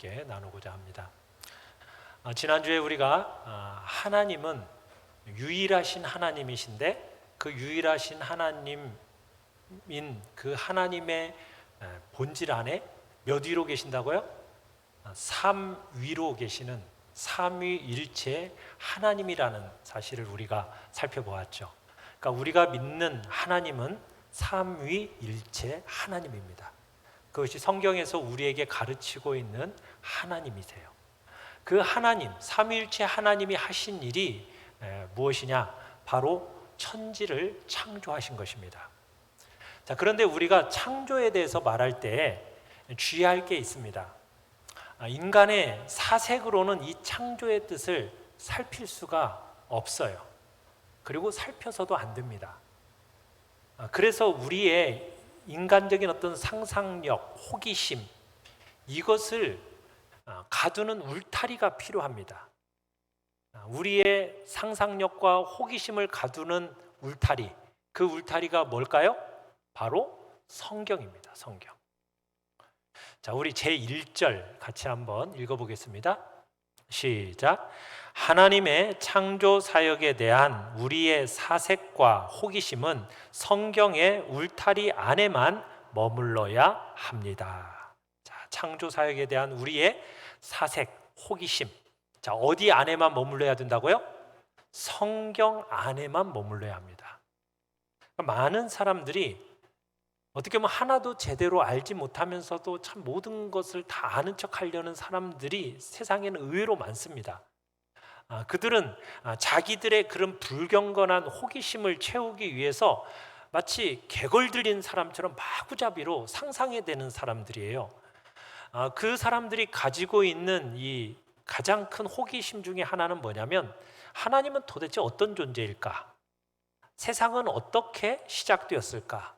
함께 나누고자 합니다. 지난주에 우리가 하나님은 유일하신 하나님이신데 그 유일하신 하나님인 그 하나님의 본질 안에 몇 위로 계신다고요? 삼위로 계시는 삼위일체 하나님이라는 사실을 우리가 살펴보았죠. 그러니까 우리가 믿는 하나님은 삼위일체 하나님입니다. 그것이 성경에서 우리에게 가르치고 있는 하나님이세요. 그 하나님, 삼위일체 하나님이 하신 일이 무엇이냐? 바로 천지를 창조하신 것입니다. 자, 그런데 우리가 창조에 대해서 말할 때 주의할 게 있습니다. 인간의 사색으로는 이 창조의 뜻을 살필 수가 없어요. 그리고 살펴서도 안 됩니다. 그래서 우리의 인간적인 어떤 상상력, 호기심, 이것을 가두는 울타리가 필요합니다. 우리의 상상력과 호기심을 가두는 울타리, 그 울타리가 뭘까요? 바로 성경입니다. 성경. 자, 우리 제1절 같이 한번 읽어보겠습니다. 시작. 하나님의 창조 사역에 대한 우리의 사색과 호기심은 성경의 울타리 안에만 머물러야 합니다. 자, 창조 사역에 대한 우리의 사색, 호기심. 자, 어디 안에만 머물러야 된다고요? 성경 안에만 머물러야 합니다. 많은 사람들이 어떻게 보면 하나도 제대로 알지 못하면서도 참 모든 것을 다 아는 척 하려는 사람들이 세상에는 의외로 많습니다. 그들은 자기들의 그런 불경건한 호기심을 채우기 위해서 마치 개걸 들인 사람처럼 마구잡이로 상상해대는 사람들이에요. 그 사람들이 가지고 있는 이 가장 큰 호기심 중에 하나는 뭐냐면, 하나님은 도대체 어떤 존재일까? 세상은 어떻게 시작되었을까?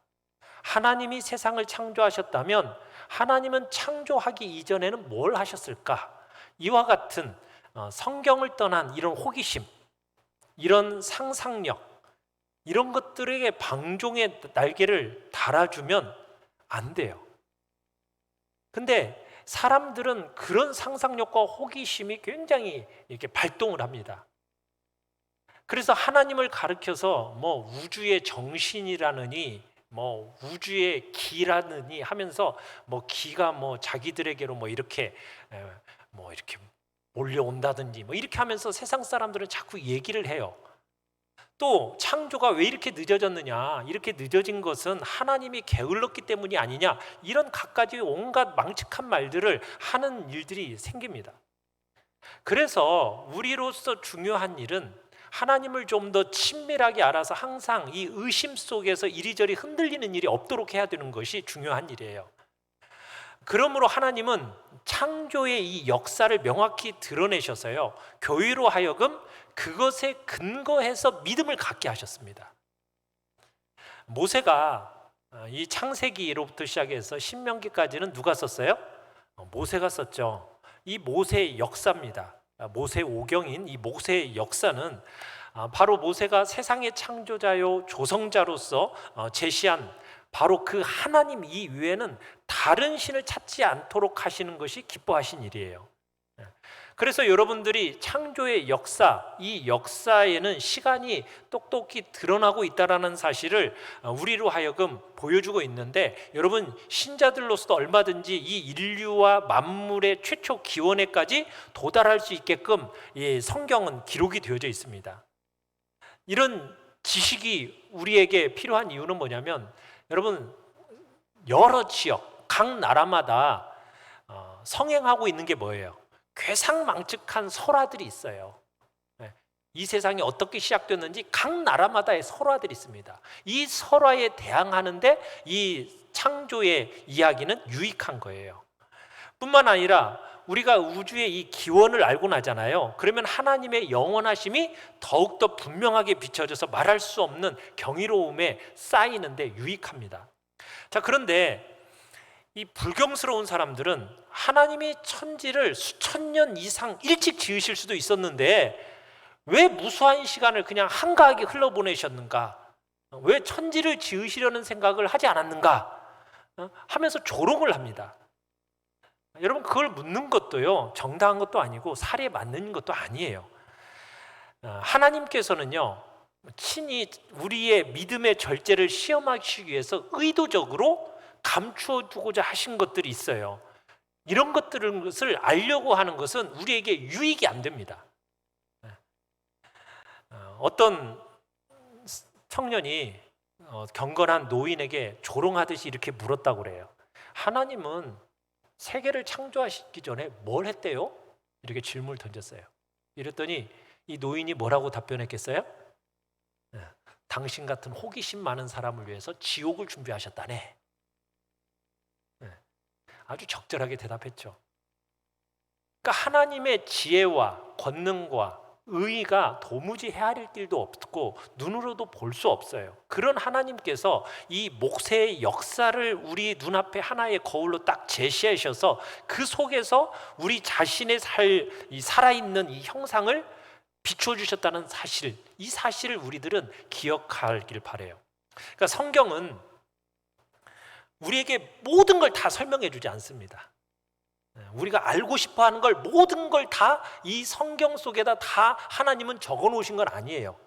하나님이 세상을 창조하셨다면 하나님은 창조하기 이전에는 뭘 하셨을까? 이와 같은 성경을 떠난 이런 호기심, 이런 상상력, 이런 것들에게 방종의 날개를 달아주면 안 돼요. 근데 사람들은 그런 상상력과 호기심이 굉장히 이렇게 발동을 합니다. 그래서 하나님을 가르쳐서 뭐 우주의 정신이라느니 뭐 우주의 기라느니 하면서 뭐 기가 뭐 자기들에게로 뭐 이렇게 몰려온다든지 뭐 이렇게 하면서 세상 사람들은 자꾸 얘기를 해요. 또 창조가 왜 이렇게 늦어졌느냐, 이렇게 늦어진 것은 하나님이 게을렀기 때문이 아니냐, 이런 갖가지 온갖 망측한 말들을 하는 일들이 생깁니다. 그래서 우리로서 중요한 일은 하나님을 좀 더 친밀하게 알아서 항상 이 의심 속에서 이리저리 흔들리는 일이 없도록 해야 되는 것이 중요한 일이에요. 그러므로 하나님은 창조의 이 역사를 명확히 드러내셔서요, 교회로 하여금 그것에 근거해서 믿음을 갖게 하셨습니다. 모세가 이 창세기로부터 시작해서 신명기까지는 누가 썼어요? 모세가 썼죠. 이 모세의 역사입니다. 모세 오경인 이 모세의 역사는 바로 모세가 세상의 창조자요 조성자로서 제시한 바로 그 하나님 이외에는 다른 신을 찾지 않도록 하시는 것이 기뻐하신 일이에요. 그래서 여러분들이 창조의 역사, 이 역사에는 시간이 똑똑히 드러나고 있다는 사실을 우리로 하여금 보여주고 있는데, 여러분 신자들로서도 얼마든지 이 인류와 만물의 최초 기원에까지 도달할 수 있게끔 성경은 기록이 되어져 있습니다. 이런 지식이 우리에게 필요한 이유는 뭐냐면, 여러분 여러 지역, 각 나라마다 성행하고 있는 게 뭐예요? 괴상망측한 설화들이 있어요. 이 세상이 어떻게 시작됐는지 각 나라마다의 설화들이 있습니다. 이 설화에 대항하는데 이 창조의 이야기는 유익한 거예요. 뿐만 아니라 우리가 우주의 이 기원을 알고 나잖아요. 그러면 하나님의 영원하심이 더욱더 분명하게 비춰져서 말할 수 없는 경이로움에 쌓이는데 유익합니다. 자, 그런데 이 불경스러운 사람들은 하나님이 천지를 수천 년 이상 일찍 지으실 수도 있었는데 왜 무수한 시간을 그냥 한가하게 흘러보내셨는가? 왜 천지를 지으시려는 생각을 하지 않았는가? 하면서 조롱을 합니다. 여러분, 그걸 묻는 것도요, 정당한 것도 아니고 사리에 맞는 것도 아니에요. 하나님께서는요, 친히 우리의 믿음의 절제를 시험하시기 위해서 의도적으로 감추어 두고자 하신 것들이 있어요. 이런 것을 알려고 하는 것은 우리에게 유익이 안 됩니다. 어떤 청년이 경건한 노인에게 조롱하듯이 이렇게 물었다고 그래요. 하나님은 세계를 창조하시기 전에 뭘 했대요? 이렇게 질문을 던졌어요. 이랬더니 이 노인이 뭐라고 답변했겠어요? 당신 같은 호기심 많은 사람을 위해서 지옥을 준비하셨다네. 아주 적절하게 대답했죠. 그러니까 하나님의 지혜와 권능과 의의가 도무지 헤아릴 길도 없고 눈으로도 볼 수 없어요. 그런 하나님께서 이 목세의 역사를 우리 눈앞에 하나의 거울로 딱 제시하셔서 그 속에서 우리 자신의 살아있는 이 형상을 비춰주셨다는 사실, 이 사실을 우리들은 기억하길 바라요. 그러니까 성경은 우리에게 모든 걸 다 설명해 주지 않습니다. 우리가 알고 싶어 하는 걸 모든 걸 다 이 성경 속에다 다 하나님은 적어 놓으신 건 아니에요.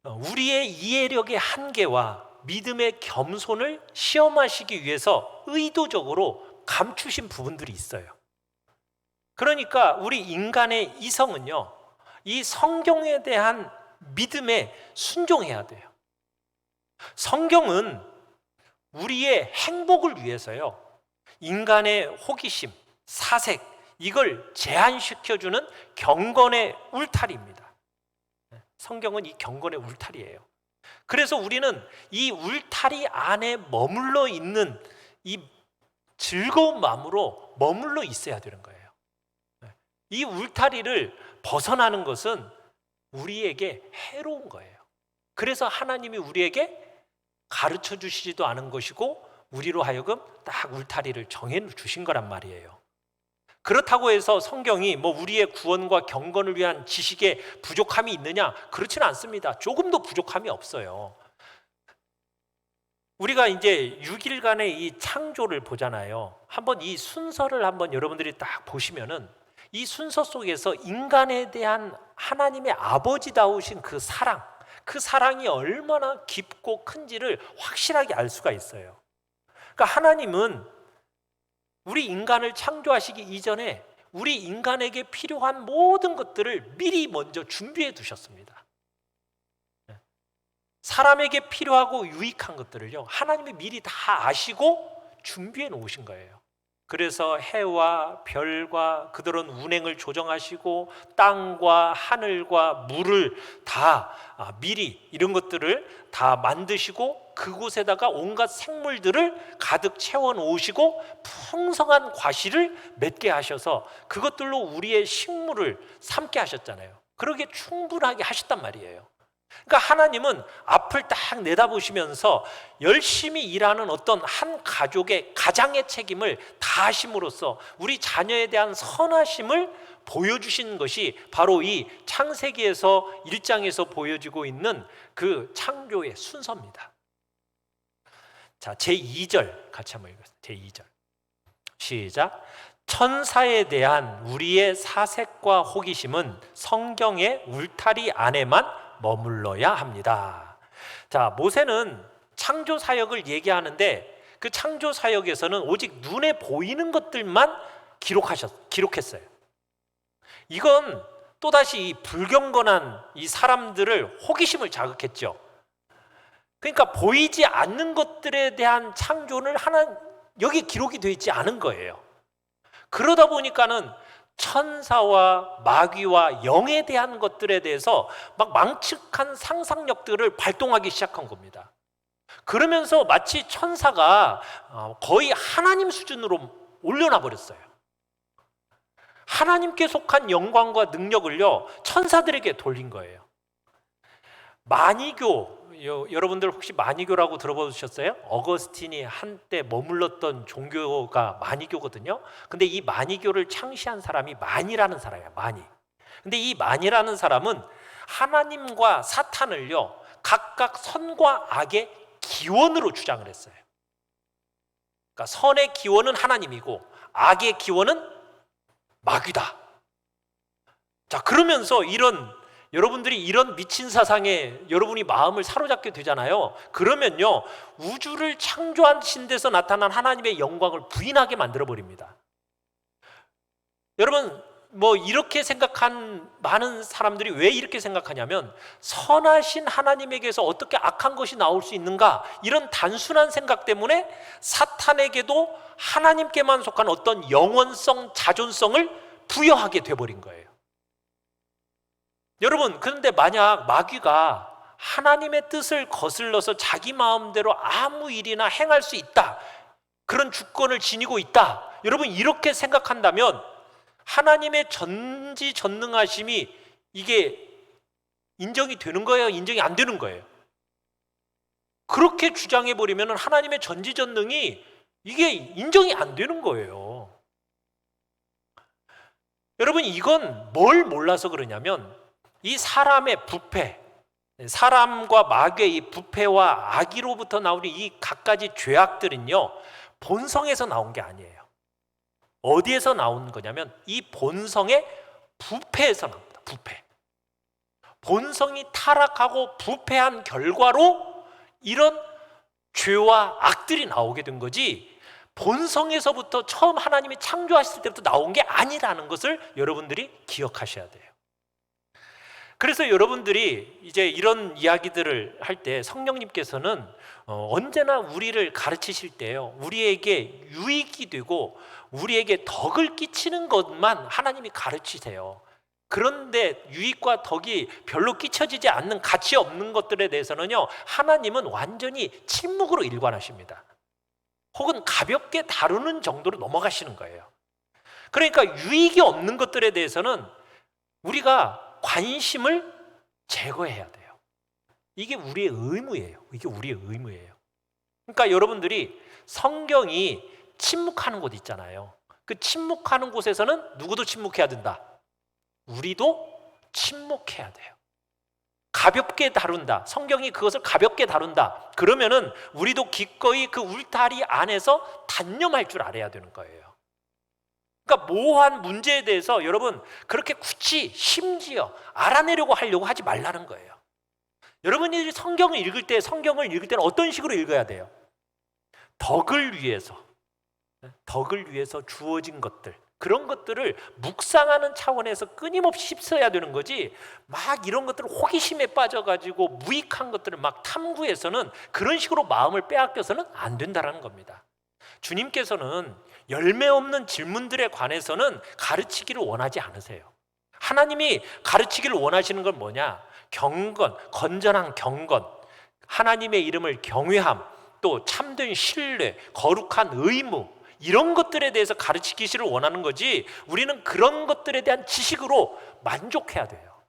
우리의 이해력의 한계와 믿음의 겸손을 시험하시기 위해서 의도적으로 감추신 부분들이 있어요. 그러니까 우리 인간의 이성은요, 이 성경에 대한 믿음에 순종해야 돼요. 성경은 우리의 행복을 위해서요, 인간의 호기심, 사색, 이걸 제한시켜주는 경건의 울타리입니다. 성경은 이 경건의 울타리예요. 그래서 우리는 이 울타리 안에 머물러 있는 이 즐거운 마음으로 머물러 있어야 되는 거예요. 이 울타리를 벗어나는 것은 우리에게 해로운 거예요. 그래서 하나님이 우리에게 가르쳐 주시지도 않은 것이고 우리로 하여금 딱 울타리를 정해 주신 거란 말이에요. 그렇다고 해서 성경이 우리의 구원과 경건을 위한 지식에 부족함이 있느냐? 그렇지는 않습니다. 조금도 부족함이 없어요. 우리가 이제 6일간의 이 창조를 보잖아요. 한번 이 순서를 한번 여러분들이 딱 보시면은 이 순서 속에서 인간에 대한 하나님의 아버지다우신 그 사랑이 얼마나 깊고 큰지를 확실하게 알 수가 있어요. 그러니까 하나님은 우리 인간을 창조하시기 이전에 우리 인간에게 필요한 모든 것들을 미리 먼저 준비해 두셨습니다. 사람에게 필요하고 유익한 것들을요, 하나님이 미리 다 아시고 준비해 놓으신 거예요. 그래서 해와 별과 그들은 운행을 조정하시고 땅과 하늘과 물을 다 미리 이런 것들을 다 만드시고 그곳에다가 온갖 생물들을 가득 채워 놓으시고 풍성한 과실을 맺게 하셔서 그것들로 우리의 식물을 삼게 하셨잖아요. 그러게 충분하게 하셨단 말이에요. 그러니까 하나님은 앞을 딱 내다보시면서 열심히 일하는 어떤 한 가족의 가장의 책임을 다하심으로써 우리 자녀에 대한 선하심을 보여주신 것이 바로 이 창세기에서 1장에서 보여지고 있는 그 창조의 순서입니다. 자, 제2절 같이 한번 읽겠습니다. 제2절 시작. 천사에 대한 우리의 사색과 호기심은 성경의 울타리 안에만 머물러야 합니다. 자, 모세는 창조 사역을 얘기하는데 그 창조 사역에서는 오직 눈에 보이는 것들만 기록했어요. 이건 또다시 이 불경건한 이 사람들을 호기심을 자극했죠. 그러니까 보이지 않는 것들에 대한 창조는 여기 기록이 되어 있지 않은 거예요. 그러다 보니까는 천사와 마귀와 영에 대한 것들에 대해서 막 망측한 상상력들을 발동하기 시작한 겁니다. 그러면서 마치 천사가 거의 하나님 수준으로 올려놔 버렸어요. 하나님께 속한 영광과 능력을요, 천사들에게 돌린 거예요. 마니교, 여러분들 혹시 마니교라고 들어보셨어요? 어거스틴이 한때 머물렀던 종교가 마니교거든요. 근데 이 마니교를 창시한 사람이 만이라는 사람이에요. 만이. 근데 이 만이라는 사람은 하나님과 사탄을요, 각각 선과 악의 기원으로 주장을 했어요. 그러니까 선의 기원은 하나님이고 악의 기원은 마귀다. 자, 그러면서 여러분들이 이런 미친 사상에 여러분이 마음을 사로잡게 되잖아요. 그러면요, 우주를 창조하신 데서 나타난 하나님의 영광을 부인하게 만들어 버립니다. 여러분, 이렇게 생각한 많은 사람들이 왜 이렇게 생각하냐면, 선하신 하나님에게서 어떻게 악한 것이 나올 수 있는가, 이런 단순한 생각 때문에 사탄에게도 하나님께만 속한 어떤 영원성, 자존성을 부여하게 돼버린 거예요. 여러분, 그런데 만약 마귀가 하나님의 뜻을 거슬러서 자기 마음대로 아무 일이나 행할 수 있다, 그런 주권을 지니고 있다, 여러분 이렇게 생각한다면 하나님의 전지전능하심이 이게 인정이 되는 거예요? 인정이 안 되는 거예요? 그렇게 주장해버리면 하나님의 전지전능이 이게 인정이 안 되는 거예요. 여러분, 이건 뭘 몰라서 그러냐면, 이 사람의 부패, 사람과 마귀의 이 부패와 악의로부터 나오는 이 갖가지 죄악들은요, 본성에서 나온 게 아니에요. 어디에서 나온 거냐면 이 본성의 부패에서 나옵니다. 부패. 본성이 타락하고 부패한 결과로 이런 죄와 악들이 나오게 된 거지, 본성에서부터 처음 하나님이 창조하실 때부터 나온 게 아니라는 것을 여러분들이 기억하셔야 돼요. 그래서 여러분들이 이제 이런 이야기들을 할 때 성령님께서는 언제나 우리를 가르치실 때요, 우리에게 유익이 되고 우리에게 덕을 끼치는 것만 하나님이 가르치세요. 그런데 유익과 덕이 별로 끼쳐지지 않는 가치 없는 것들에 대해서는요, 하나님은 완전히 침묵으로 일관하십니다. 혹은 가볍게 다루는 정도로 넘어가시는 거예요. 그러니까 유익이 없는 것들에 대해서는 우리가 관심을 제거해야 돼요. 이게 우리의 의무예요. 이게 우리의 의무예요. 그러니까 여러분들이 성경이 침묵하는 곳 있잖아요. 그 침묵하는 곳에서는 누구도 침묵해야 된다. 우리도 침묵해야 돼요. 가볍게 다룬다. 성경이 그것을 가볍게 다룬다. 그러면은 우리도 기꺼이 그 울타리 안에서 단념할 줄 알아야 되는 거예요. 그러니까 모호한 문제에 대해서 여러분 그렇게 굳이 심지어 알아내려고 하려고 하지 말라는 거예요. 여러분이 성경을 읽을 때는 어떤 식으로 읽어야 돼요? 덕을 위해서 주어진 것들, 그런 것들을 묵상하는 차원에서 끊임없이 휩써야 되는 거지, 막 이런 것들을 호기심에 빠져가지고 무익한 것들을 막 탐구해서는, 그런 식으로 마음을 빼앗겨서는 안 된다는 겁니다. 주님께서는 열매 없는 질문들에 관해서는 가르치기를 원하지 않으세요. 하나님이 가르치기를 원하시는 건 뭐냐? 경건, 건전한 경건, 하나님의 이름을 경외함, 또 참된 신뢰, 거룩한 의무, 이런 것들에 대해서 가르치기를 원하는 거지, 우리는 그런 것들에 대한 지식으로 만족해야 돼요.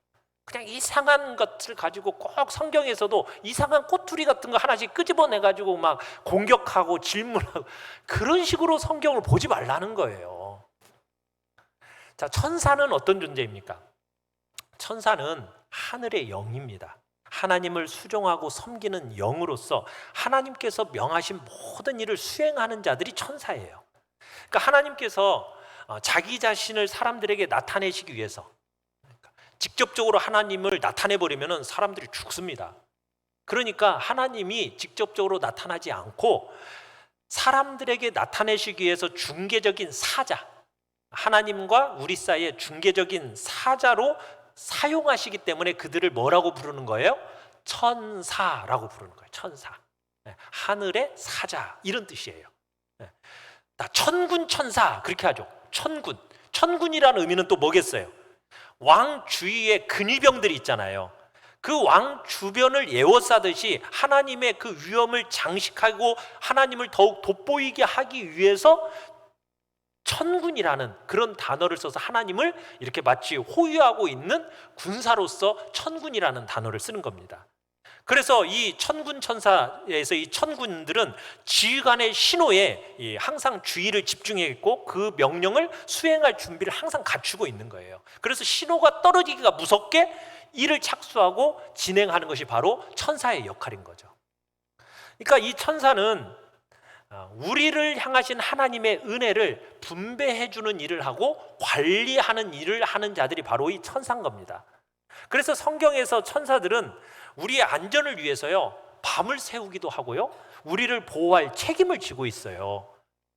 그냥 이상한 것을 가지고 꼭 성경에서도 이상한 꼬투리 같은 거 하나씩 끄집어내가지고 막 공격하고 질문하고, 그런 식으로 성경을 보지 말라는 거예요. 자, 천사는 어떤 존재입니까? 천사는 하늘의 영입니다. 하나님을 수종하고 섬기는 영으로서 하나님께서 명하신 모든 일을 수행하는 자들이 천사예요. 그러니까 하나님께서 자기 자신을 사람들에게 나타내시기 위해서 직접적으로 하나님을 나타내버리면 사람들이 죽습니다. 그러니까 하나님이 직접적으로 나타나지 않고 사람들에게 나타내시기 위해서 중개적인 사자, 하나님과 우리 사이에 중개적인 사자로 사용하시기 때문에 그들을 뭐라고 부르는 거예요? 천사라고 부르는 거예요. 천사. 하늘의 사자, 이런 뜻이에요. 나 천군 천사, 그렇게 하죠. 천군. 천군이라는 의미는 또 뭐겠어요? 왕 주위에 근위병들이 있잖아요. 그 왕 주변을 에워싸듯이 하나님의 그 위엄을 장식하고 하나님을 더욱 돋보이게 하기 위해서 천군이라는 그런 단어를 써서 하나님을 이렇게 마치 호위하고 있는 군사로서 천군이라는 단어를 쓰는 겁니다. 그래서 이 천군 천사에서 이 천군들은 지휘관의 신호에 항상 주의를 집중해 있고 그 명령을 수행할 준비를 항상 갖추고 있는 거예요. 그래서 신호가 떨어지기가 무섭게 이를 착수하고 진행하는 것이 바로 천사의 역할인 거죠. 그러니까 이 천사는 우리를 향하신 하나님의 은혜를 분배해 주는 일을 하고 관리하는 일을 하는 자들이 바로 이 천사인 겁니다. 그래서 성경에서 천사들은 우리의 안전을 위해서요, 밤을 새우기도 하고요, 우리를 보호할 책임을 지고 있어요.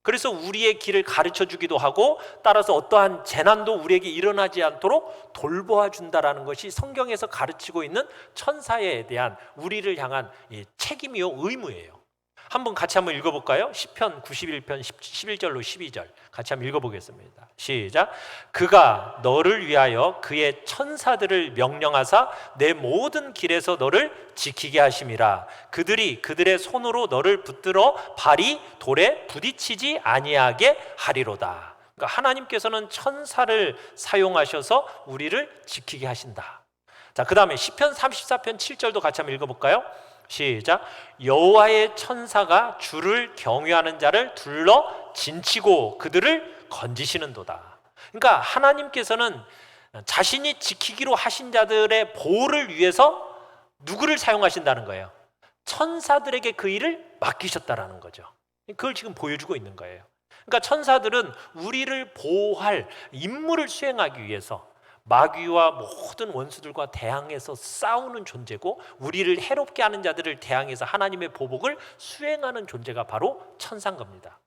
그래서 우리의 길을 가르쳐 주기도 하고, 따라서 어떠한 재난도 우리에게 일어나지 않도록 돌보아 준다라는 것이 성경에서 가르치고 있는 천사에 대한 우리를 향한 책임이요, 의무예요. 한번 같이 한번 읽어볼까요? 시편 91편 11절로 12절 같이 한번 읽어보겠습니다. 시작. 그가 너를 위하여 그의 천사들을 명령하사 내 모든 길에서 너를 지키게 하심이라. 그들이 그들의 손으로 너를 붙들어 발이 돌에 부딪히지 아니하게 하리로다. 그러니까 하나님께서는 천사를 사용하셔서 우리를 지키게 하신다. 자, 그 다음에 시편 34편 7절도 같이 한번 읽어볼까요? 시작. 여호와의 천사가 주를 경외하는 자를 둘러 진치고 그들을 건지시는도다. 그러니까 하나님께서는 자신이 지키기로 하신 자들의 보호를 위해서 누구를 사용하신다는 거예요? 천사들에게 그 일을 맡기셨다라는 거죠. 그걸 지금 보여주고 있는 거예요. 그러니까 천사들은 우리를 보호할 임무를 수행하기 위해서 마귀와 모든 원수들과 대항해서 싸우는 존재고, 우리를 해롭게 하는 자들을 대항해서 하나님의 보복을 수행하는 존재가 바로 천사인 겁니다.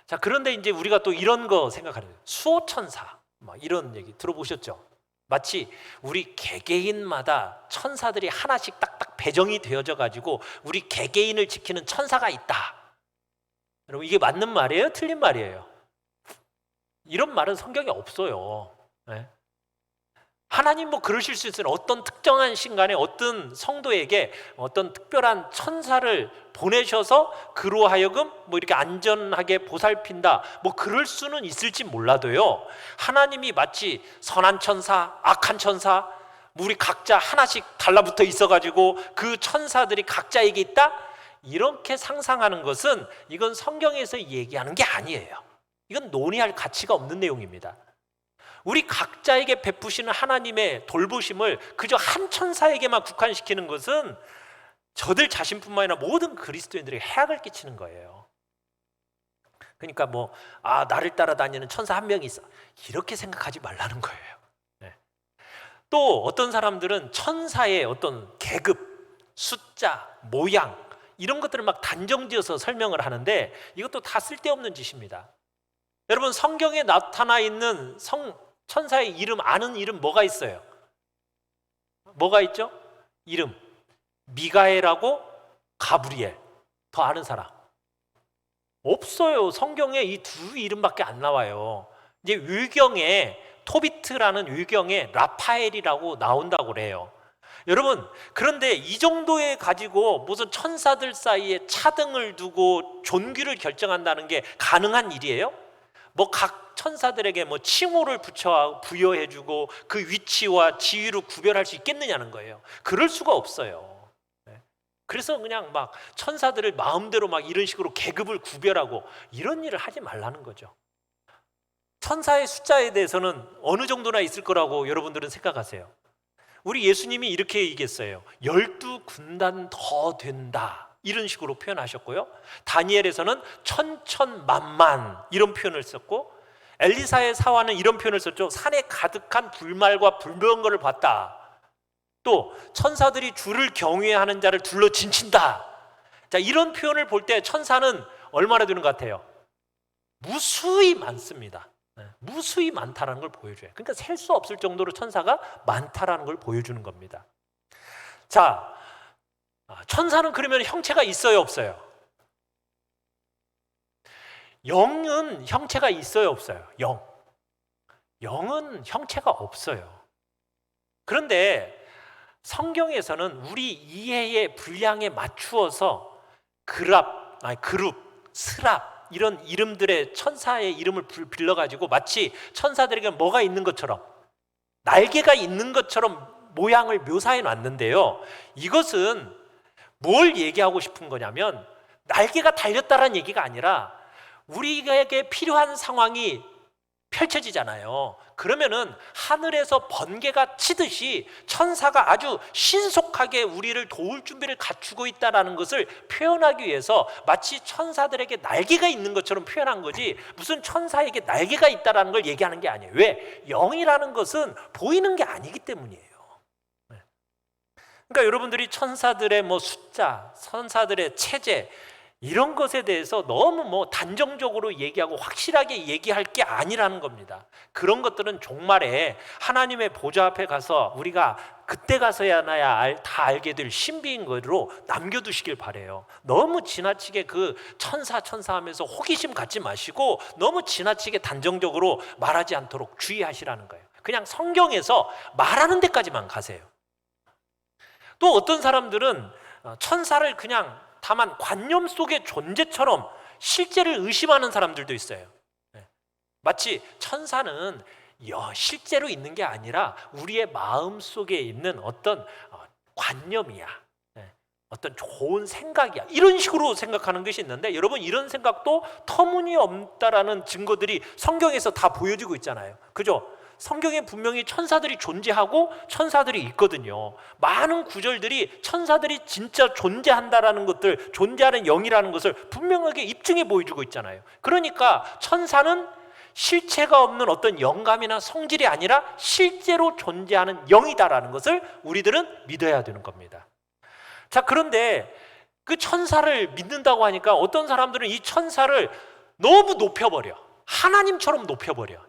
자, 그런데 이제 우리가 또 이런 거 생각하는 거예요. 수호천사, 이런 얘기 들어보셨죠? 마치 우리 개개인마다 천사들이 하나씩 딱딱 배정이 되어져 가지고 우리 개개인을 지키는 천사가 있다. 여러분, 이게 맞는 말이에요? 틀린 말이에요? 이런 말은 성경에 없어요. 네? 하나님 그러실 수 있어요. 어떤 특정한 시간에 어떤 성도에게 어떤 특별한 천사를 보내셔서 그로 하여금 이렇게 안전하게 보살핀다, 그럴 수는 있을지 몰라도요, 하나님이 마치 선한 천사, 악한 천사, 우리 각자 하나씩 달라붙어 있어가지고 그 천사들이 각자에게 있다, 이렇게 상상하는 것은 이건 성경에서 얘기하는 게 아니에요. 이건 논의할 가치가 없는 내용입니다. 우리 각자에게 베푸시는 하나님의 돌보심을 그저 한 천사에게만 국한시키는 것은 저들 자신뿐만 아니라 모든 그리스도인들에게 해악을 끼치는 거예요. 그러니까 나를 따라다니는 천사 한 명이 있어, 이렇게 생각하지 말라는 거예요. 네. 또 어떤 사람들은 천사의 어떤 계급, 숫자, 모양, 이런 것들을 단정지어서 설명을 하는데 이것도 다 쓸데없는 짓입니다. 여러분, 성경에 나타나 있는 천사의 이름, 아는 이름 뭐가 있어요? 뭐가 있죠? 이름 미가엘하고 가브리엘. 더 아는 사람 없어요. 성경에 이 두 이름밖에 안 나와요. 이제 위경에 토비트라는 위경에 라파엘이라고 나온다고 그래요. 여러분, 그런데 이 정도에 가지고 무슨 천사들 사이에 차등을 두고 존귀를 결정한다는 게 가능한 일이에요? 각 천사들에게 칭호를 부여해주고 그 위치와 지위로 구별할 수 있겠느냐는 거예요. 그럴 수가 없어요. 그래서 그냥 천사들을 마음대로 이런 식으로 계급을 구별하고 이런 일을 하지 말라는 거죠. 천사의 숫자에 대해서는 어느 정도나 있을 거라고 여러분들은 생각하세요? 우리 예수님이 이렇게 얘기했어요. 12군단 더 된다, 이런 식으로 표현하셨고요. 다니엘에서는 천천만만, 이런 표현을 썼고, 엘리사의 사화는 이런 표현을 썼죠. 산에 가득한 불말과 불병거를 봤다. 또 천사들이 주를 경외하는 자를 둘러 진친다. 자, 이런 표현을 볼 때 천사는 얼마나 되는 것 같아요? 무수히 많습니다. 무수히 많다라는 걸 보여줘요. 그러니까 셀 수 없을 정도로 천사가 많다라는 걸 보여주는 겁니다. 자, 천사는 그러면 형체가 있어요, 없어요? 영은 형체가 있어요, 없어요? 영은 형체가 없어요. 그런데 성경에서는 우리 이해의 분량에 맞추어서 그룹, 스랍, 이런 이름들의 천사의 이름을 빌려가지고 마치 천사들에게 뭐가 있는 것처럼, 날개가 있는 것처럼 모양을 묘사해 놨는데요, 이것은 뭘 얘기하고 싶은 거냐면 날개가 달렸다라는 얘기가 아니라 우리에게 필요한 상황이 펼쳐지잖아요. 그러면은 하늘에서 번개가 치듯이 천사가 아주 신속하게 우리를 도울 준비를 갖추고 있다는 것을 표현하기 위해서 마치 천사들에게 날개가 있는 것처럼 표현한 거지, 무슨 천사에게 날개가 있다는 걸 얘기하는 게 아니에요. 왜? 영이라는 것은 보이는 게 아니기 때문이에요. 그러니까 여러분들이 천사들의 숫자, 천사들의 체제, 이런 것에 대해서 너무 단정적으로 얘기하고 확실하게 얘기할 게 아니라는 겁니다. 그런 것들은 종말에 하나님의 보좌 앞에 가서 우리가 그때 가서야 다 알게 될 신비인 거로 남겨두시길 바래요. 너무 지나치게 그 천사 하면서 호기심 갖지 마시고 너무 지나치게 단정적으로 말하지 않도록 주의하시라는 거예요. 그냥 성경에서 말하는 데까지만 가세요. 또 어떤 사람들은 천사를 그냥 다만 관념 속의 존재처럼 실제를 의심하는 사람들도 있어요. 마치 천사는 실제로 있는 게 아니라 우리의 마음 속에 있는 어떤 관념이야, 어떤 좋은 생각이야, 이런 식으로 생각하는 것이 있는데, 여러분, 이런 생각도 터무니없다라는 증거들이 성경에서 다 보여지고 있잖아요. 그죠? 성경에 분명히 천사들이 존재하고 천사들이 있거든요. 많은 구절들이 천사들이 진짜 존재한다라는 것들, 존재하는 영이라는 것을 분명하게 입증해 보여주고 있잖아요. 그러니까 천사는 실체가 없는 어떤 영감이나 성질이 아니라 실제로 존재하는 영이다라는 것을 우리들은 믿어야 되는 겁니다. 자, 그런데 그 천사를 믿는다고 하니까 어떤 사람들은 이 천사를 너무 높여버려. 하나님처럼 높여버려.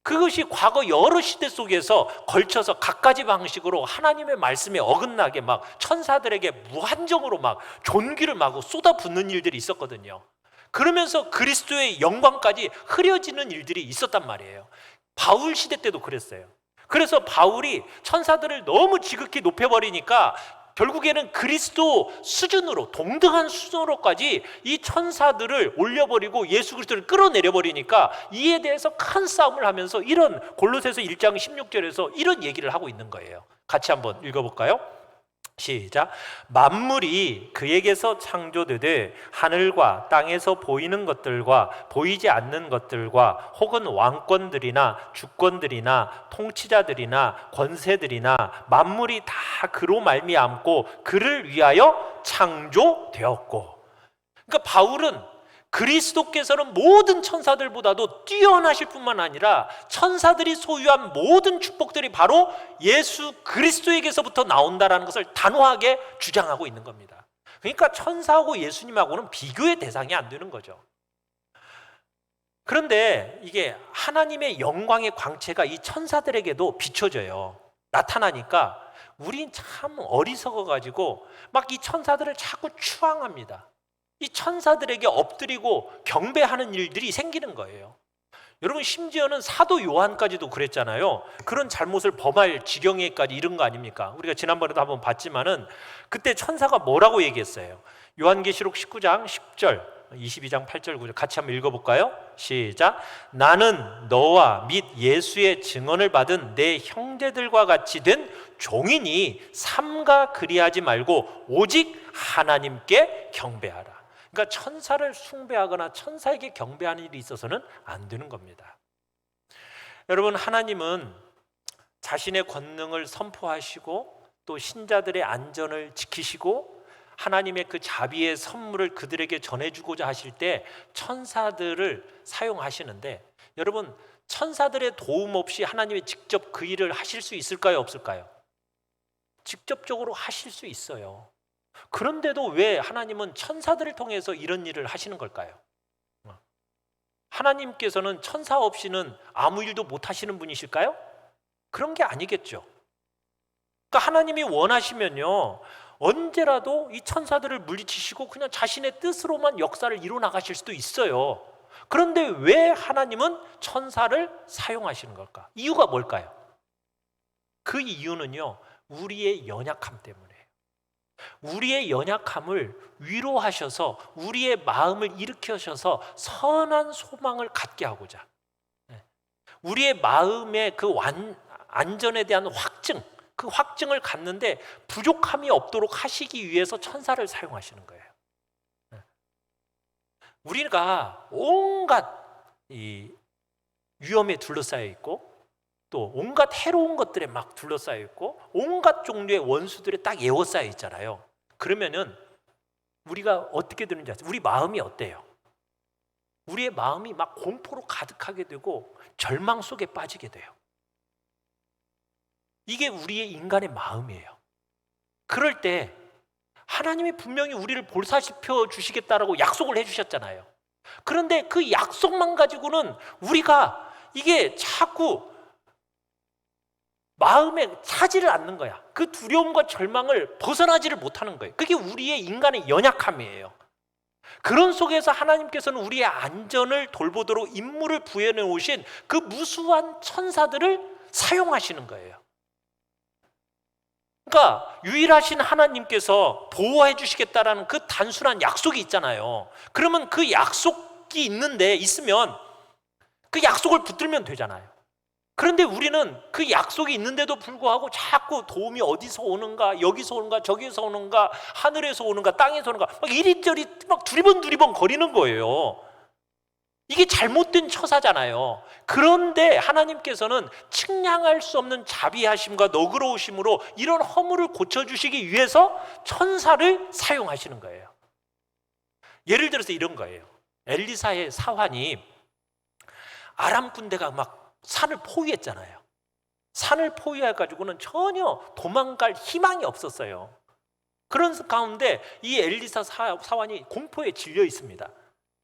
그것이 과거 여러 시대 속에서 걸쳐서 갖가지 방식으로 하나님의 말씀에 어긋나게 막 천사들에게 무한정으로 막 존귀를 막 쏟아붓는 일들이 있었거든요. 그러면서 그리스도의 영광까지 흐려지는 일들이 있었단 말이에요. 바울 시대 때도 그랬어요. 그래서 바울이 천사들을 너무 지극히 높여버리니까 결국에는 그리스도 수준으로, 동등한 수준으로까지 이 천사들을 올려버리고 예수 그리스도를 끌어내려버리니까 이에 대해서 큰 싸움을 하면서 이런 골로새서 1장 16절에서 이런 얘기를 하고 있는 거예요. 같이 한번 읽어볼까요? 시작. 만물이 그에게서 창조되되 하늘과 땅에서 보이는 것들과 보이지 않는 것들과 혹은 왕권들이나 주권들이나 통치자들이나 권세들이나 만물이 다 그로 말미암고 그를 위하여 창조되었고. 그러니까 바울은 그리스도께서는 모든 천사들보다도 뛰어나실 뿐만 아니라 천사들이 소유한 모든 축복들이 바로 예수 그리스도에게서부터 나온다는 것을 단호하게 주장하고 있는 겁니다. 그러니까 천사하고 예수님하고는 비교의 대상이 안 되는 거죠. 그런데 이게 하나님의 영광의 광채가 이 천사들에게도 비춰져요. 나타나니까 우린 참 어리석어가지고 막 이 천사들을 자꾸 추앙합니다. 이 천사들에게 엎드리고 경배하는 일들이 생기는 거예요. 여러분, 심지어는 사도 요한까지도 그랬잖아요. 그런 잘못을 범할 지경에까지 이른 거 아닙니까? 우리가 지난번에도 한번 봤지만은 그때 천사가 뭐라고 얘기했어요? 요한계시록 19장 10절, 22장 8절 9절 같이 한번 읽어볼까요? 시작. 나는 너와 및 예수의 증언을 받은 내 형제들과 같이 된 종이니 삼가 그리하지 말고 오직 하나님께 경배하라. 그러니까 천사를 숭배하거나 천사에게 경배하는 일이 있어서는 안 되는 겁니다. 여러분, 하나님은 자신의 권능을 선포하시고 또 신자들의 안전을 지키시고 하나님의 그 자비의 선물을 그들에게 전해주고자 하실 때 천사들을 사용하시는데, 여러분, 천사들의 도움 없이 하나님이 직접 그 일을 하실 수 있을까요, 없을까요? 직접적으로 하실 수 있어요. 그런데도 왜 하나님은 천사들을 통해서 이런 일을 하시는 걸까요? 하나님께서는 천사 없이는 아무 일도 못 하시는 분이실까요? 그런 게 아니겠죠. 그러니까 하나님이 원하시면요, 언제라도 이 천사들을 물리치시고 그냥 자신의 뜻으로만 역사를 이뤄 나가실 수도 있어요. 그런데 왜 하나님은 천사를 사용하시는 걸까? 이유가 뭘까요? 그 이유는요, 우리의 연약함 때문에. 우리의 연약함을 위로하셔서 우리의 마음을 일으켜셔서 선한 소망을 갖게 하고자, 우리의 마음의 그 안전에 대한 확증, 그 확증을 갖는데 부족함이 없도록 하시기 위해서 천사를 사용하시는 거예요. 우리가 온갖 이 위험에 둘러싸여 있고 또 온갖 해로운 것들에 막 둘러싸여 있고 온갖 종류의 원수들에 딱 에워싸여 있잖아요. 그러면은 우리가 어떻게 되는지 아세요? 우리 마음이 어때요? 우리의 마음이 막 공포로 가득하게 되고 절망 속에 빠지게 돼요. 이게 우리의 인간의 마음이에요. 그럴 때 하나님이 분명히 우리를 보살펴 주시겠다라고 약속을 해주셨잖아요. 그런데 그 약속만 가지고는 우리가 이게 자꾸 마음에 차지를 않는 거야. 그 두려움과 절망을 벗어나지를 못하는 거예요. 그게 우리의 인간의 연약함이에요. 그런 속에서 하나님께서는 우리의 안전을 돌보도록 임무를 부여해 오신 그 무수한 천사들을 사용하시는 거예요. 그러니까 유일하신 하나님께서 보호해 주시겠다라는 그 단순한 약속이 있잖아요. 그러면 그 약속이 있으면 그 약속을 붙들면 되잖아요. 그런데 우리는 그 약속이 있는데도 불구하고 자꾸 도움이 어디서 오는가, 여기서 오는가, 저기서 오는가, 하늘에서 오는가, 땅에서 오는가 막 이리저리 막 두리번 거리는 거예요. 이게 잘못된 처사잖아요. 그런데 하나님께서는 측량할 수 없는 자비하심과 너그러우심으로 이런 허물을 고쳐주시기 위해서 천사를 사용하시는 거예요. 예를 들어서 이런 거예요. 엘리사의 사환이 아람 군대가 막 산을 포위했잖아요. 산을 포위해가지고는 전혀 도망갈 희망이 없었어요. 그런 가운데 이 엘리사 사환이 공포에 질려 있습니다.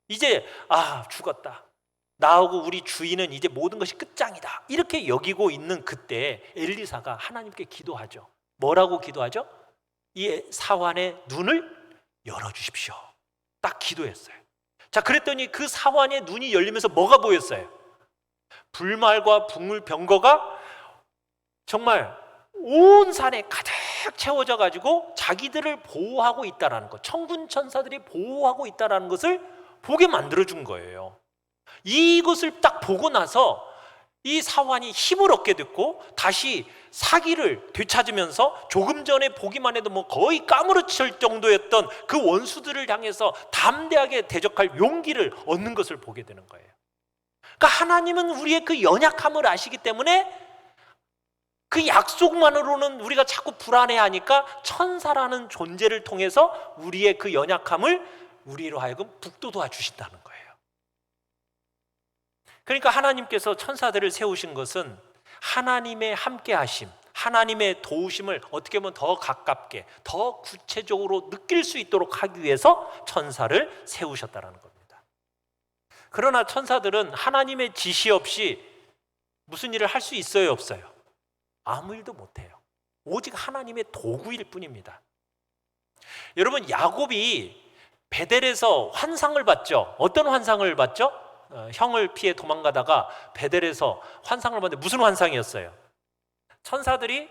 이제 죽었다. 나하고 우리 주인은 이제 모든 것이 끝장이다. 이렇게 여기고 있는 그때 엘리사가 하나님께 기도하죠. 뭐라고 기도하죠? 이 사환의 눈을 열어주십시오. 딱 기도했어요. 자, 그랬더니 그 사환의 눈이 열리면서 뭐가 보였어요? 불말과 북물병거가 정말 온 산에 가득 채워져 가지고 자기들을 보호하고 있다는 것, 천군 천사들이 보호하고 있다는 것을 보게 만들어준 거예요. 이것을 딱 보고 나서 이 사환이 힘을 얻게 됐고 다시 사기를 되찾으면서 조금 전에 보기만 해도 뭐 거의 까무러칠 정도였던 그 원수들을 향해서 담대하게 대적할 용기를 얻는 것을 보게 되는 거예요. 그러니까 하나님은 우리의 그 연약함을 아시기 때문에 그 약속만으로는 우리가 자꾸 불안해하니까 천사라는 존재를 통해서 우리의 그 연약함을 우리로 하여금 북돋아 주신다는 거예요. 그러니까 하나님께서 천사들을 세우신 것은 하나님의 함께하심, 하나님의 도우심을 어떻게 보면 더 가깝게, 더 구체적으로 느낄 수 있도록 하기 위해서 천사를 세우셨다는 겁니다. 그러나 천사들은 하나님의 지시 없이 무슨 일을 할 수 있어요, 없어요? 아무 일도 못해요. 오직 하나님의 도구일 뿐입니다. 여러분, 야곱이 베델에서 환상을 봤죠. 어떤 환상을 봤죠? 형을 피해 도망가다가 베델에서 환상을 봤는데 무슨 환상이었어요? 천사들이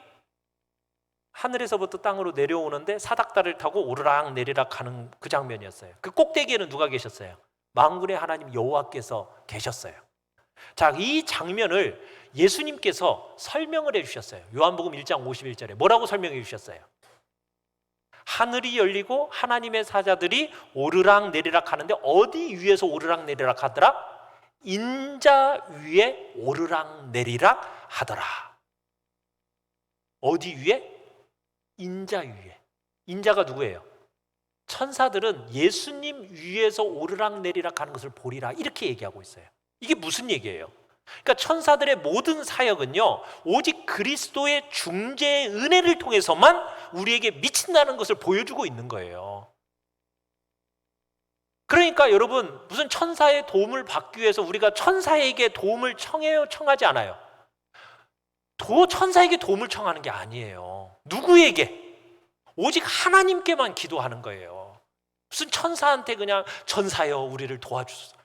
하늘에서부터 땅으로 내려오는데 사닥다리를 타고 오르락 내리락 하는 그 장면이었어요. 그 꼭대기에는 누가 계셨어요? 만군의 하나님 여호와께서 계셨어요. 자, 이 장면을 예수님께서 설명을 해주셨어요. 요한복음 1장 51절에 뭐라고 설명해 주셨어요? 하늘이 열리고 하나님의 사자들이 오르락 내리락 하는데 어디 위에서 오르락 내리락 하더라? 인자 위에 오르락 내리락 하더라. 어디 위에? 인자 위에. 인자가 누구예요? 천사들은 예수님 위에서 오르락 내리락 하는 것을 보리라 이렇게 얘기하고 있어요. 이게 무슨 얘기예요? 그러니까 천사들의 모든 사역은요 오직 그리스도의 중재의 은혜를 통해서만 우리에게 미친다는 것을 보여주고 있는 거예요. 그러니까 여러분, 무슨 천사의 도움을 받기 위해서 우리가 천사에게 도움을 청해요, 청하지 않아요? 천사에게 도움을 청하는 게 아니에요. 누구에게? 오직 하나님께만 기도하는 거예요. 무슨 천사한테 그냥 천사여 우리를 도와주소서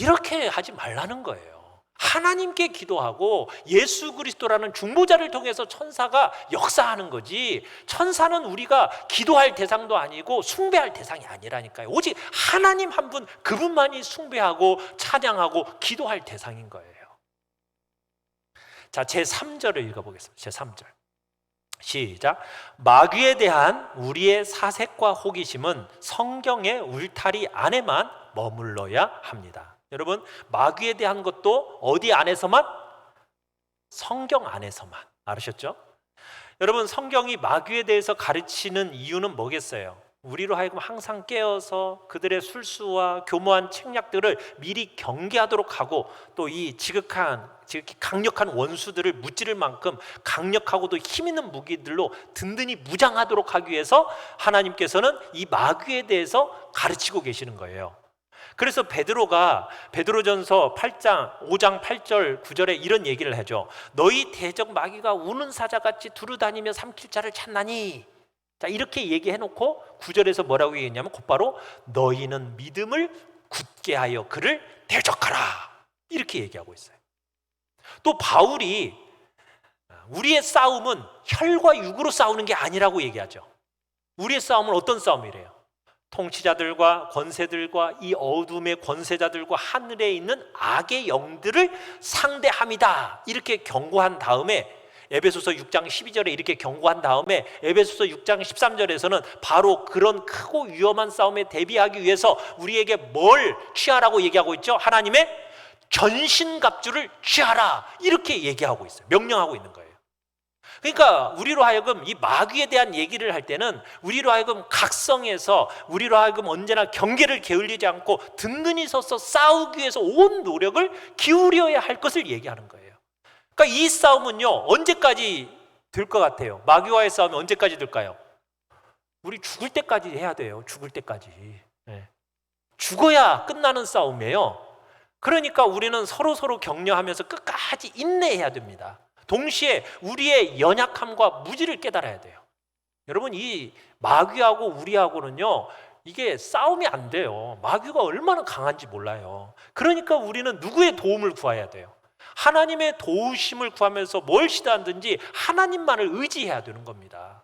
이렇게 하지 말라는 거예요. 하나님께 기도하고 예수 그리스도라는 중보자를 통해서 천사가 역사하는 거지, 천사는 우리가 기도할 대상도 아니고 숭배할 대상이 아니라니까요. 오직 하나님 한 분, 그분만이 숭배하고 찬양하고 기도할 대상인 거예요. 자, 제3절을 읽어보겠습니다. 제3절 시작. 마귀에 대한 우리의 사색과 호기심은 성경의 울타리 안에만 머물러야 합니다. 여러분, 마귀에 대한 것도 어디 안에서만? 성경 안에서만. 알으셨죠? 여러분, 성경이 마귀에 대해서 가르치는 이유는 뭐겠어요? 우리로 하여금 항상 깨어서 그들의 술수와 교모한 책략들을 미리 경계하도록 하고, 또 이 지극히 강력한 원수들을 무찌를 만큼 강력하고도 힘 있는 무기들로 든든히 무장하도록 하기 위해서 하나님께서는 이 마귀에 대해서 가르치고 계시는 거예요. 그래서 베드로가 베드로전서 5장 8절 9절에 이런 얘기를 하죠. 너희 대적 마귀가 우는 사자같이 두루다니며 삼킬 자를 찾나니. 자, 이렇게 얘기해놓고 9절에서 뭐라고 얘기했냐면 곧바로 너희는 믿음을 굳게 하여 그를 대적하라, 이렇게 얘기하고 있어요. 또 바울이 우리의 싸움은 혈과 육으로 싸우는 게 아니라고 얘기하죠. 우리의 싸움은 어떤 싸움이래요? 통치자들과 권세들과 이 어둠의 권세자들과 하늘에 있는 악의 영들을 상대함이다, 이렇게 경고한 다음에 에베소서 6장 12절에 이렇게 경고한 다음에 에베소서 6장 13절에서는 바로 그런 크고 위험한 싸움에 대비하기 위해서 우리에게 뭘 취하라고 얘기하고 있죠? 하나님의 전신갑주를 취하라, 이렇게 얘기하고 있어요. 명령하고 있는 거예요. 그러니까 우리로 하여금 이 마귀에 대한 얘기를 할 때는 우리로 하여금 각성해서 우리로 하여금 언제나 경계를 게을리지 않고 든든히 서서 싸우기 위해서 온 노력을 기울여야 할 것을 얘기하는 거예요. 그러니까 이 싸움은요, 언제까지 될 것 같아요? 마귀와의 싸움이 언제까지 될까요? 우리 죽을 때까지 해야 돼요. 죽을 때까지. 네. 죽어야 끝나는 싸움이에요. 그러니까 우리는 서로 격려하면서 끝까지 인내해야 됩니다. 동시에 우리의 연약함과 무지를 깨달아야 돼요. 여러분, 이 마귀하고 우리하고는요, 이게 싸움이 안 돼요. 마귀가 얼마나 강한지 몰라요. 그러니까 우리는 누구의 도움을 구해야 돼요? 하나님의 도우심을 구하면서 뭘 시도하든지 하나님만을 의지해야 되는 겁니다.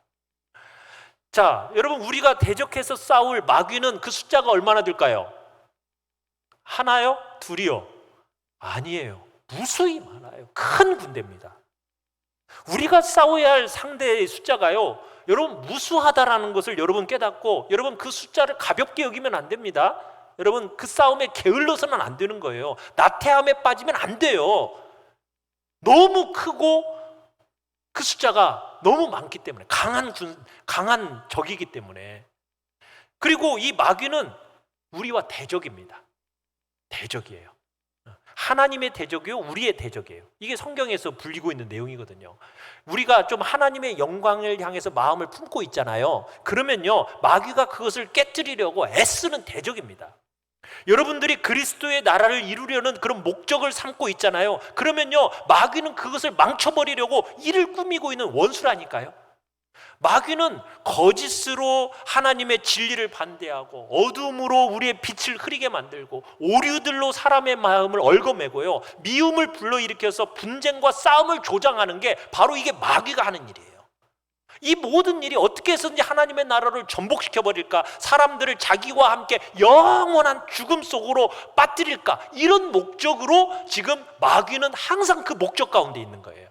자, 여러분, 우리가 대적해서 싸울 마귀는 그 숫자가 얼마나 될까요? 하나요? 둘이요? 아니에요. 무수히 많아요. 큰 군대입니다. 우리가 싸워야 할 상대의 숫자가요, 여러분, 무수하다라는 것을 여러분 깨닫고, 여러분 그 숫자를 가볍게 여기면 안 됩니다. 여러분, 그 싸움에 게을러서는 안 되는 거예요. 나태함에 빠지면 안 돼요. 너무 크고 그 숫자가 너무 많기 때문에, 강한 적이기 때문에. 그리고 이 마귀는 우리와 대적입니다. 대적이에요. 하나님의 대적이요, 우리의 대적이에요. 이게 성경에서 불리고 있는 내용이거든요. 우리가 좀 하나님의 영광을 향해서 마음을 품고 있잖아요. 그러면요, 마귀가 그것을 깨뜨리려고 애쓰는 대적입니다. 여러분들이 그리스도의 나라를 이루려는 그런 목적을 삼고 있잖아요. 그러면요, 마귀는 그것을 망쳐버리려고 일을 꾸미고 있는 원수라니까요. 마귀는 거짓으로 하나님의 진리를 반대하고 어둠으로 우리의 빛을 흐리게 만들고 오류들로 사람의 마음을 얽어매고요, 미움을 불러일으켜서 분쟁과 싸움을 조장하는 게 바로 이게 마귀가 하는 일이에요. 이 모든 일이 어떻게 해서든지 하나님의 나라를 전복시켜버릴까, 사람들을 자기와 함께 영원한 죽음 속으로 빠뜨릴까, 이런 목적으로 지금 마귀는 항상 그 목적 가운데 있는 거예요.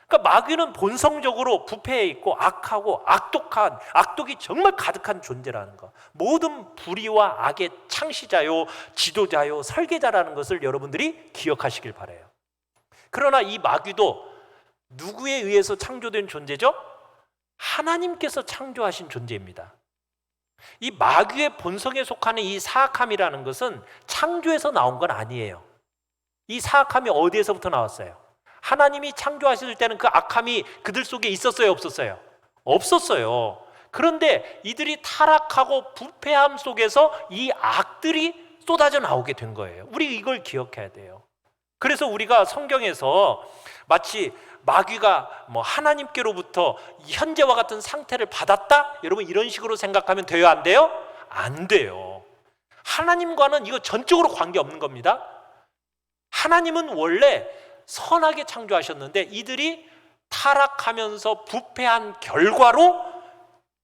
그러니까 마귀는 본성적으로 부패해 있고 악하고 악독이 정말 가득한 존재라는 것, 모든 불의와 악의 창시자요, 지도자요, 설계자라는 것을 여러분들이 기억하시길 바라요. 그러나 이 마귀도 누구에 의해서 창조된 존재죠? 하나님께서 창조하신 존재입니다. 이 마귀의 본성에 속하는 이 사악함이라는 것은 창조에서 나온 건 아니에요. 이 사악함이 어디에서부터 나왔어요? 하나님이 창조하실 때는 그 악함이 그들 속에 있었어요, 없었어요? 없었어요. 그런데 이들이 타락하고 부패함 속에서 이 악들이 쏟아져 나오게 된 거예요. 우리 이걸 기억해야 돼요. 그래서 우리가 성경에서 마치 마귀가 하나님께로부터 현재와 같은 상태를 받았다? 여러분, 이런 식으로 생각하면 돼요, 안 돼요? 안 돼요. 하나님과는 이거 전적으로 관계없는 겁니다. 하나님은 원래 선하게 창조하셨는데 이들이 타락하면서 부패한 결과로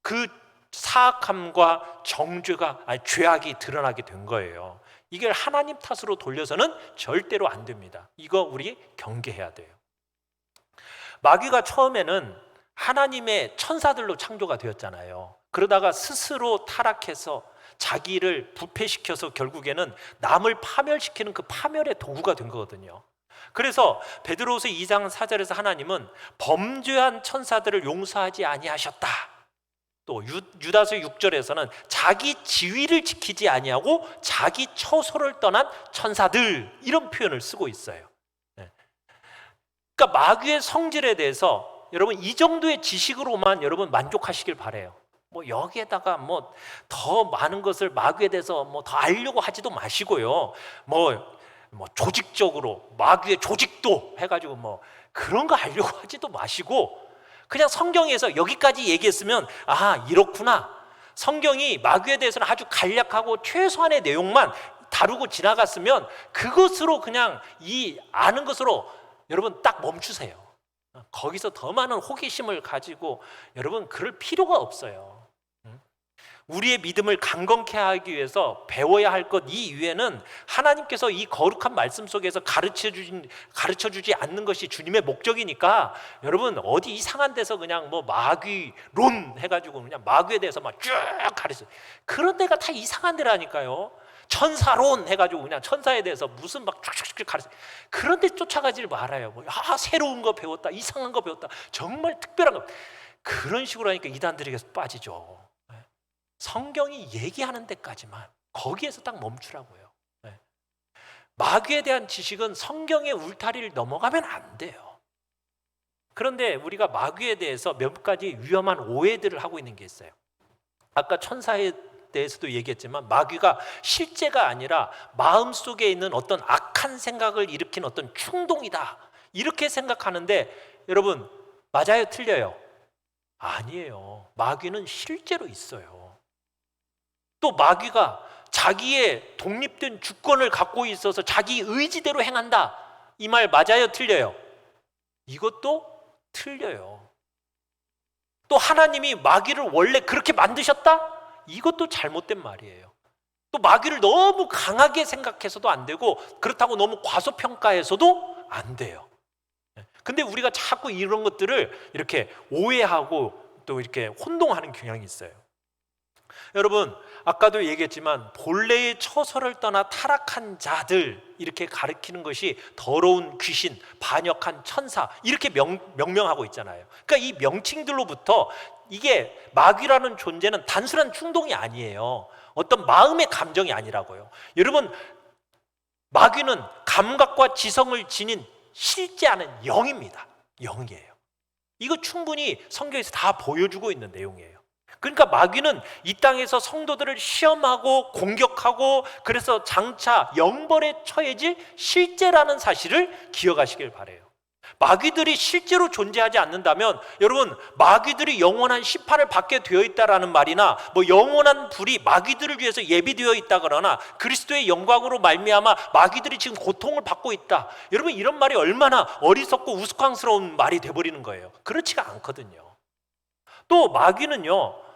그 사악함과 죄악이 드러나게 된 거예요. 이걸 하나님 탓으로 돌려서는 절대로 안 됩니다. 이거 우리 경계해야 돼요. 마귀가 처음에는 하나님의 천사들로 창조가 되었잖아요. 그러다가 스스로 타락해서 자기를 부패시켜서 결국에는 남을 파멸시키는 그 파멸의 도구가 된 거거든요. 그래서 베드로후서 2장 4절에서 하나님은 범죄한 천사들을 용서하지 아니하셨다. 또 유다서 6절에서는 자기 지위를 지키지 아니하고 자기 처소를 떠난 천사들, 이런 표현을 쓰고 있어요. 그러니까 마귀의 성질에 대해서 여러분 이 정도의 지식으로만 여러분 만족하시길 바래요. 뭐 여기에다가 뭐 더 많은 것을 마귀에 대해서 뭐 더 알려고 하지도 마시고요. 뭐 조직적으로 마귀의 조직도 해가지고 뭐 그런 거 하려고 하지도 마시고, 그냥 성경에서 여기까지 얘기했으면 아 이렇구나, 성경이 마귀에 대해서는 아주 간략하고 최소한의 내용만 다루고 지나갔으면 그것으로 그냥 이 아는 것으로 여러분 딱 멈추세요. 거기서 더 많은 호기심을 가지고 여러분 그럴 필요가 없어요. 우리의 믿음을 강건케 하기 위해서 배워야 할 것 이외에는 하나님께서 이 거룩한 말씀 속에서 가르쳐주지 않는 것이 주님의 목적이니까 여러분 어디 이상한 데서 그냥 뭐 마귀론 해가지고 그냥 마귀에 대해서 막 쭉 가르쳐, 그런 데가 다 이상한 데라니까요. 천사론 해가지고 그냥 천사에 대해서 무슨 막 쭉쭉쭉 가르쳐, 그런 데 쫓아가지 말아요. 새로운 거 배웠다, 이상한 거 배웠다, 정말 특별한 거, 그런 식으로 하니까 이단들에게서 빠지죠. 성경이 얘기하는 데까지만, 거기에서 딱 멈추라고요. 마귀에 대한 지식은 성경의 울타리를 넘어가면 안 돼요. 그런데 우리가 마귀에 대해서 몇 가지 위험한 오해들을 하고 있는 게 있어요. 아까 천사에 대해서도 얘기했지만 마귀가 실제가 아니라 마음속에 있는 어떤 악한 생각을 일으킨 어떤 충동이다, 이렇게 생각하는데 여러분 맞아요, 틀려요? 아니에요. 마귀는 실제로 있어요. 또 마귀가 자기의 독립된 주권을 갖고 있어서 자기 의지대로 행한다, 이 말 맞아요, 틀려요? 이것도 틀려요. 또 하나님이 마귀를 원래 그렇게 만드셨다? 이것도 잘못된 말이에요. 또 마귀를 너무 강하게 생각해서도 안 되고, 그렇다고 너무 과소평가해서도 안 돼요. 근데 우리가 자꾸 이런 것들을 이렇게 오해하고 또 이렇게 혼동하는 경향이 있어요. 여러분 아까도 얘기했지만 본래의 처소를 떠나 타락한 자들, 이렇게 가리키는 것이 더러운 귀신, 반역한 천사, 이렇게 명명하고 있잖아요. 그러니까 이 명칭들로부터 이게 마귀라는 존재는 단순한 충동이 아니에요. 어떤 마음의 감정이 아니라고요. 여러분 마귀는 감각과 지성을 지닌 실제 않은 영입니다. 영이에요. 이거 충분히 성경에서 다 보여주고 있는 내용이에요. 그러니까 마귀는 이 땅에서 성도들을 시험하고 공격하고, 그래서 장차 영벌에 처해질 실제라는 사실을 기억하시길 바라요. 마귀들이 실제로 존재하지 않는다면 여러분 마귀들이 영원한 심판을 받게 되어 있다라는 말이나 뭐 영원한 불이 마귀들을 위해서 예비되어 있다 그러나 그리스도의 영광으로 말미암아 마귀들이 지금 고통을 받고 있다, 여러분 이런 말이 얼마나 어리석고 우스꽝스러운 말이 돼버리는 거예요. 그렇지가 않거든요. 또 마귀는요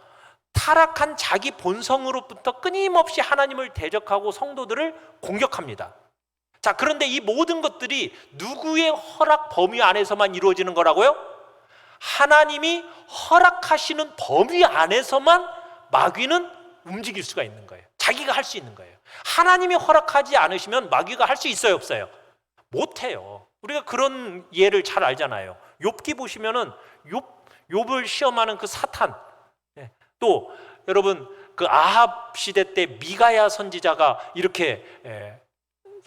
타락한 자기 본성으로부터 끊임없이 하나님을 대적하고 성도들을 공격합니다. 자, 그런데 이 모든 것들이 누구의 허락 범위 안에서만 이루어지는 거라고요? 하나님이 허락하시는 범위 안에서만 마귀는 움직일 수가 있는 거예요. 자기가 할 수 있는 거예요. 하나님이 허락하지 않으시면 마귀가 할 수 있어요, 없어요? 못해요. 우리가 그런 예를 잘 알잖아요. 욥기 보시면은 욥을 시험하는 그 사탄, 또 여러분 그 아합 시대 때 미가야 선지자가 이렇게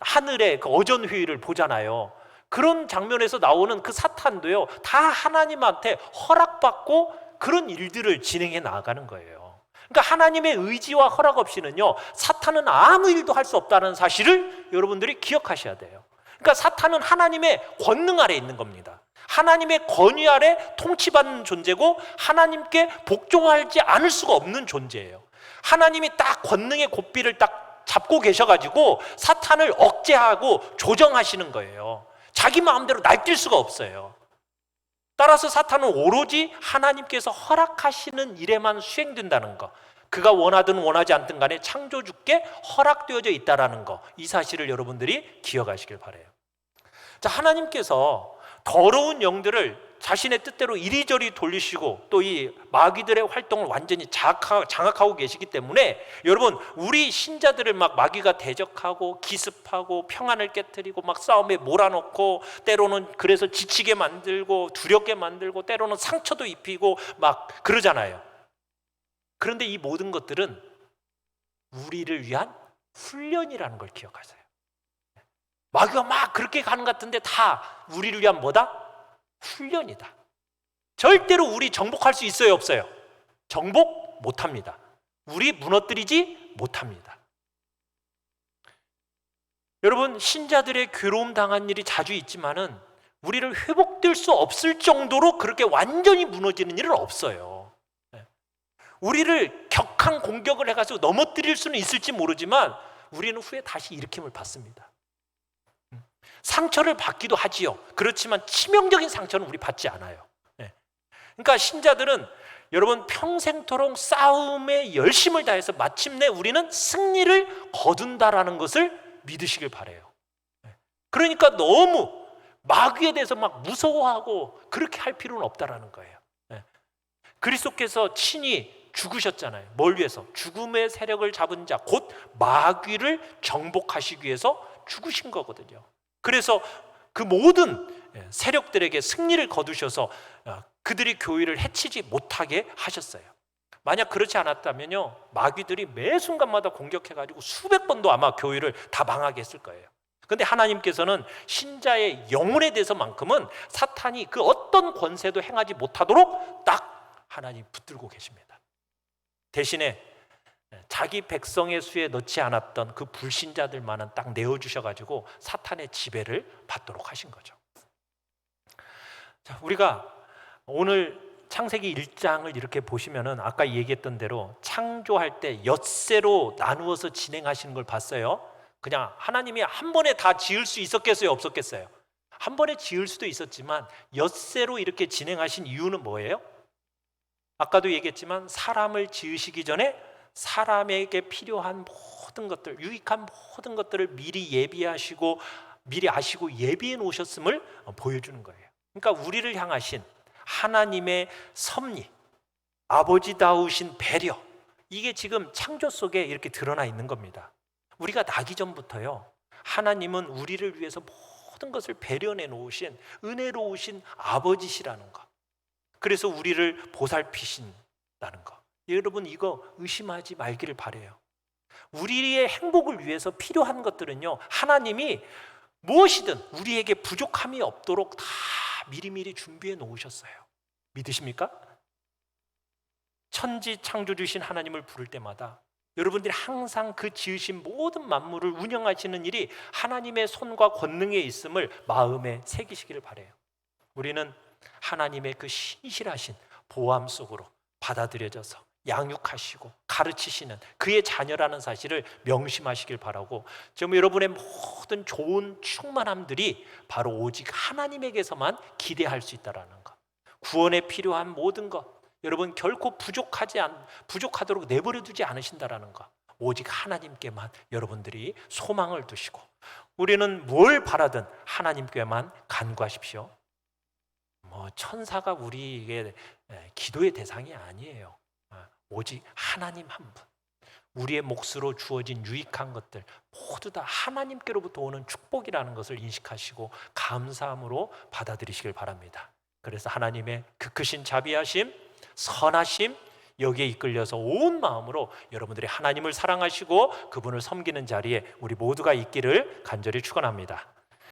하늘의 그 어전회의를 보잖아요. 그런 장면에서 나오는 그 사탄도요 다 하나님한테 허락받고 그런 일들을 진행해 나가는 거예요. 그러니까 하나님의 의지와 허락 없이는요 사탄은 아무 일도 할 수 없다는 사실을 여러분들이 기억하셔야 돼요. 그러니까 사탄은 하나님의 권능 아래 있는 겁니다. 하나님의 권위 아래 통치받는 존재고 하나님께 복종하지 않을 수가 없는 존재예요. 하나님이 딱 권능의 고삐를 딱 잡고 계셔가지고 사탄을 억제하고 조정하시는 거예요. 자기 마음대로 날뛸 수가 없어요. 따라서 사탄은 오로지 하나님께서 허락하시는 일에만 수행된다는 거, 그가 원하든 원하지 않든 간에 창조주께 허락되어져 있다는 거, 이 사실을 여러분들이 기억하시길 바라요. 자, 하나님께서 더러운 영들을 자신의 뜻대로 이리저리 돌리시고 또 이 마귀들의 활동을 완전히 장악하고 계시기 때문에 여러분, 우리 신자들을 막 마귀가 대적하고 기습하고 평안을 깨트리고 막 싸움에 몰아넣고 때로는 그래서 지치게 만들고 두렵게 만들고 때로는 상처도 입히고 막 그러잖아요. 그런데 이 모든 것들은 우리를 위한 훈련이라는 걸 기억하세요. 마귀가 막 그렇게 가는 것 같은데 다 우리를 위한 뭐다? 훈련이다. 절대로 우리 정복할 수 있어요, 없어요? 정복 못합니다. 우리 무너뜨리지 못합니다. 여러분, 신자들의 괴로움 당한 일이 자주 있지만은 우리를 회복될 수 없을 정도로 그렇게 완전히 무너지는 일은 없어요. 우리를 격한 공격을 해가지고 넘어뜨릴 수는 있을지 모르지만 우리는 후에 다시 일으킴을 받습니다. 상처를 받기도 하지요. 그렇지만 치명적인 상처는 우리 받지 않아요. 그러니까 신자들은 여러분, 평생토록 싸움에 열심을 다해서 마침내 우리는 승리를 거둔다라는 것을 믿으시길 바라요. 그러니까 너무 마귀에 대해서 막 무서워하고 그렇게 할 필요는 없다라는 거예요. 그리스도께서 친히 죽으셨잖아요. 뭘 위해서? 죽음의 세력을 잡은 자, 곧 마귀를 정복하시기 위해서 죽으신 거거든요. 그래서 그 모든 세력들에게 승리를 거두셔서 그들이 교회를 해치지 못하게 하셨어요. 만약 그렇지 않았다면요, 마귀들이 매 순간마다 공격해가지고 수백 번도 아마 교회를 다 망하게 했을 거예요. 그런데 하나님께서는 신자의 영혼에 대해서만큼은 사탄이 그 어떤 권세도 행하지 못하도록 딱 하나님 붙들고 계십니다. 대신에 자기 백성의 수에 넣지 않았던 그 불신자들만은 딱 내어주셔가지고 사탄의 지배를 받도록 하신 거죠. 자, 우리가 오늘 창세기 1장을 이렇게 보시면은 아까 얘기했던 대로 창조할 때 엿새로 나누어서 진행하시는 걸 봤어요. 그냥 하나님이 한 번에 다 지을 수 있었겠어요, 없었겠어요? 한 번에 지을 수도 있었지만 엿새로 이렇게 진행하신 이유는 뭐예요? 아까도 얘기했지만 사람을 지으시기 전에 사람에게 필요한 모든 것들, 유익한 모든 것들을 미리 예비하시고 미리 아시고 예비해 놓으셨음을 보여주는 거예요. 그러니까 우리를 향하신 하나님의 섭리, 아버지다우신 배려, 이게 지금 창조 속에 이렇게 드러나 있는 겁니다. 우리가 나기 전부터요, 하나님은 우리를 위해서 모든 것을 배려해 놓으신 은혜로우신 아버지시라는 것, 그래서 우리를 보살피신다는 것, 여러분 이거 의심하지 말기를 바라요. 우리의 행복을 위해서 필요한 것들은요, 하나님이 무엇이든 우리에게 부족함이 없도록 다 미리미리 준비해 놓으셨어요. 믿으십니까? 천지 창조주신 하나님을 부를 때마다 여러분들이 항상 그 지으신 모든 만물을 운영하시는 일이 하나님의 손과 권능에 있음을 마음에 새기시기를 바라요. 우리는 하나님의 그 신실하신 보암 속으로 받아들여져서 양육하시고 가르치시는 그의 자녀라는 사실을 명심하시길 바라고, 지금 여러분의 모든 좋은 충만함들이 바로 오직 하나님에게서만 기대할 수 있다는 것, 구원에 필요한 모든 것, 여러분 결코 부족하도록 내버려 두지 않으신다라는 것, 오직 하나님께만 여러분들이 소망을 두시고, 우리는 뭘 바라든 하나님께만 간구하십시오. 천사가 우리에게 기도의 대상이 아니에요. 오직 하나님 한 분, 우리의 몫으로 주어진 유익한 것들 모두 다 하나님께로부터 오는 축복이라는 것을 인식하시고 감사함으로 받아들이시길 바랍니다. 그래서 하나님의 그 크신 자비하심, 선하심, 여기에 이끌려서 온 마음으로 여러분들이 하나님을 사랑하시고 그분을 섬기는 자리에 우리 모두가 있기를 간절히 축원합니다.